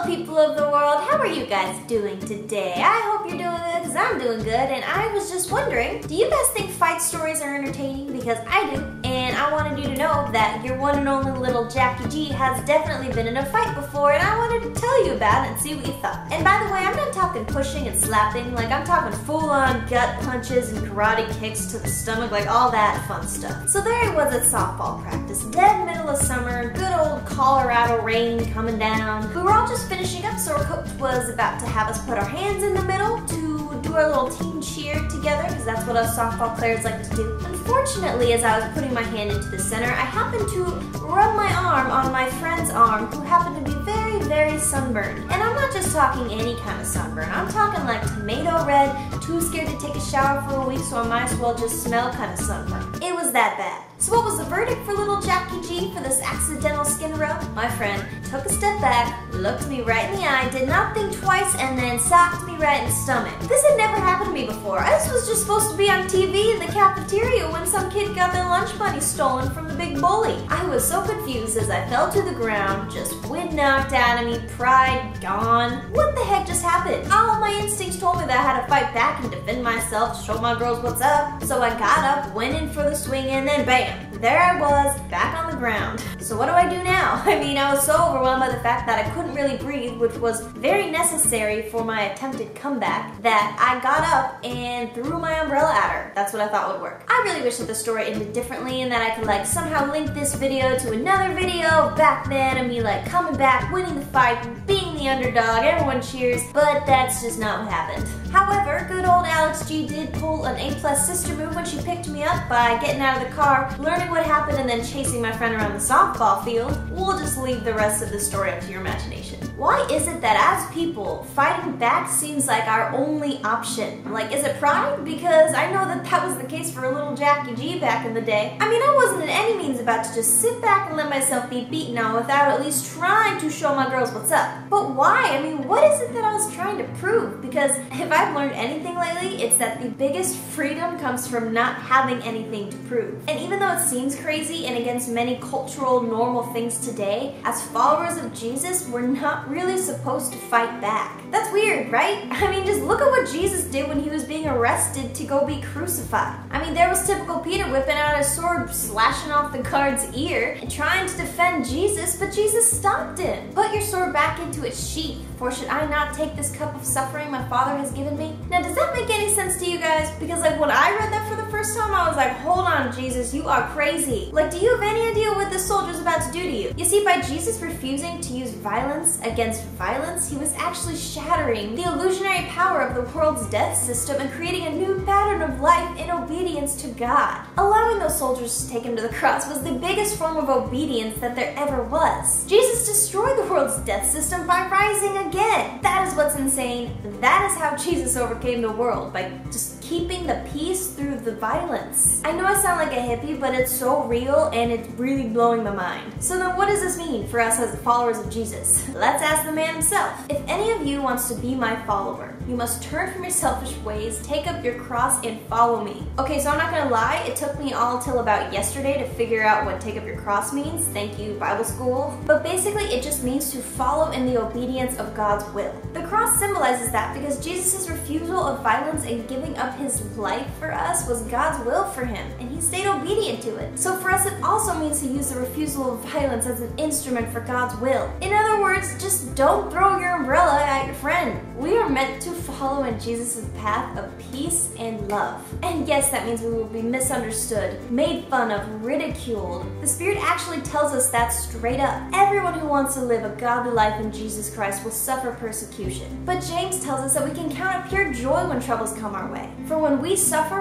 people of the world, how are you guys doing today? I hope you're doing good because I'm doing good, and I was just wondering, do you guys think fight stories are entertaining? Because I do, and I wanted you to know that your one and only little Jackie G has definitely been in a fight before, and I wanted to tell you about it and see what you thought. And by the way, I'm not talking pushing and slapping, like I'm talking full-on gut punches and karate kicks to the stomach, like all that fun stuff. So there I was at softball practice, dead middle of summer, good old Colorado rain coming down. We were all just finishing up, so our coach was about to have us put our hands in the middle to do our little team cheer together, because that's what us softball players like to do. Unfortunately, as I was putting my hand into the center, I happened to rub my arm on my friend's arm, who happened to be very, very sunburned. And I'm not just talking any kind of sunburn. I'm talking like tomato red, too scared to take a shower for a week, so I might as well just smell kind of sunburn. It was that bad. So what was the verdict for little Jackie G for this accidental skin rub? My friend took a step back, looked me right in the eye, did not think twice, and then socked me right in the stomach. This had never happened to me before. This was just supposed to be on TV in the cafeteria when some kid got their lunch money stolen from the big bully. I was so confused as I fell to the ground, just wind knocked out of me, pride gone. What the heck just happened? All my instincts told me that I had to fight back and defend myself, show my girls what's up. So I got up, went in for the swing, and then bam! There I was, back on the ground. So what do I do now? I mean, I was so overwhelmed by the fact that I couldn't really breathe, which was very necessary for my attempted comeback, that I got up and threw my umbrella at her. That's what I thought would work. I really wish that the story ended differently and that I could like somehow link this video to another video back then and me like coming back, winning the fight, being the underdog, everyone cheers, but that's just not what happened. However, good old Alex G did pull an A+ sister move when she picked me up by getting out of the car, learning what happened, and then chasing my friend around the softball field. We'll just leave the rest of the story up to your imagination. Why is it that as people, fighting back seems like our only option? Like, is it pride? Because I know that that was the case for little Jackie G back in the day. I mean, I wasn't in any means about to just sit back and let myself be beaten on without at least trying to show my girls what's up. But why? I mean, what is it that I was trying to prove? Because if I've learned anything lately, it's that the biggest freedom comes from not having anything to prove. And even though it seems crazy and against many cultural normal things today, as followers of Jesus, we're not really supposed to fight back. That's weird, right? I mean, just look at what Jesus did when he was being arrested to go be crucified. I mean, there was typical Peter whipping out his sword, slashing off the guard's ear, and trying to defend Jesus, but Jesus stopped him. Put your sword back into its sheath, for should I not take this cup of suffering my Father has given me? Now, does that make any sense to you guys? Because like when I read that for the first time, I was like, hold on, Jesus, you are crazy. Like, do you have any idea what this soldier's about to do to you? You see, by Jesus refusing to use violence against violence, he was actually shattering the illusionary power of the world's death system and creating a new pattern of life in obedience to God. Allowing those soldiers to take him to the cross was the biggest form of obedience that there ever was. Jesus destroyed the world's death system by rising again. That is what's insane. That is how Jesus overcame the world, by just keeping the peace through the violence. I know I sound like a hippie, but it's so real and it's really blowing my mind. So then what does this mean for us as followers of Jesus? Let's ask the man himself. If any of you wants to be my follower, you must turn from your selfish ways, take up your cross, and follow me. Okay, so I'm not gonna lie, it took me all till about yesterday to figure out what take up your cross means. Thank you, Bible school. But basically, it just means to follow in the obedience of God's will. The cross symbolizes that because Jesus' refusal of violence and giving up his life for us was God's will for him, and he stayed obedient to it. So for us, it also means to use the refusal of violence as an instrument for God's will. In other words, just don't throw your umbrella at your friend. We are meant to follow in Jesus' path of peace and love. And yes, that means we will be misunderstood, made fun of, ridiculed. The Spirit actually tells us that straight up. Everyone who wants to live a godly life in Jesus Christ will suffer persecution. But James tells us that we can count it pure joy when troubles come our way. For when we suffer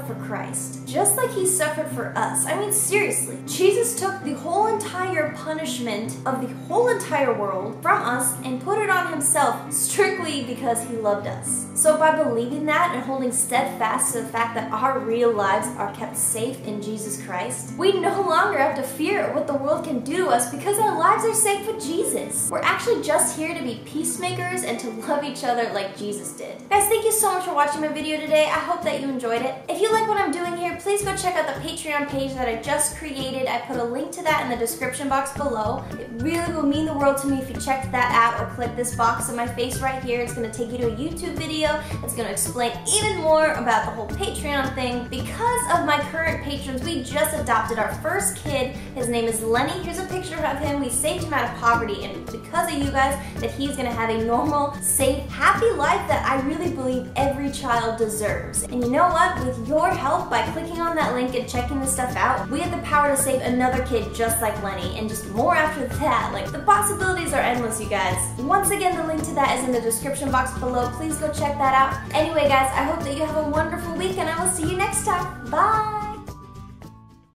for Christ, just like he suffered for us. I mean, seriously, Jesus took the whole entire punishment of the whole entire world from us and put it on himself strictly because he loved us. So by believing that and holding steadfast to the fact that our real lives are kept safe in Jesus Christ, we no longer have to fear what the world can do to us because our lives are safe with Jesus. We're actually just here to be peacemakers and to love each other like Jesus did. Guys, thank you so much for watching my video today. I hope that you enjoyed it. If you like what I'm doing here, please go check out the Patreon page that I just created. I put a link to that in the description box below. It really will mean the world to me if you check that out or click this box on my face right here. It's going to take you to a YouTube video that's going to explain even more about the whole Patreon thing. Because of my current patrons, we just adopted our first kid. His name is Lenny. Here's a picture of him. We saved him out of poverty, and because of you guys, that he's going to have a normal, safe, happy life that I really believe every child deserves. And you know what? With your help, by clicking on that link and checking this stuff out, we have the power to save another kid just like Lenny, and just more after that. Like, the possibilities are endless, you guys. Once again, the link to that is in the description box below. Please go check that out. Anyway, guys, I hope that you have a wonderful week, and I will see you next time. Bye!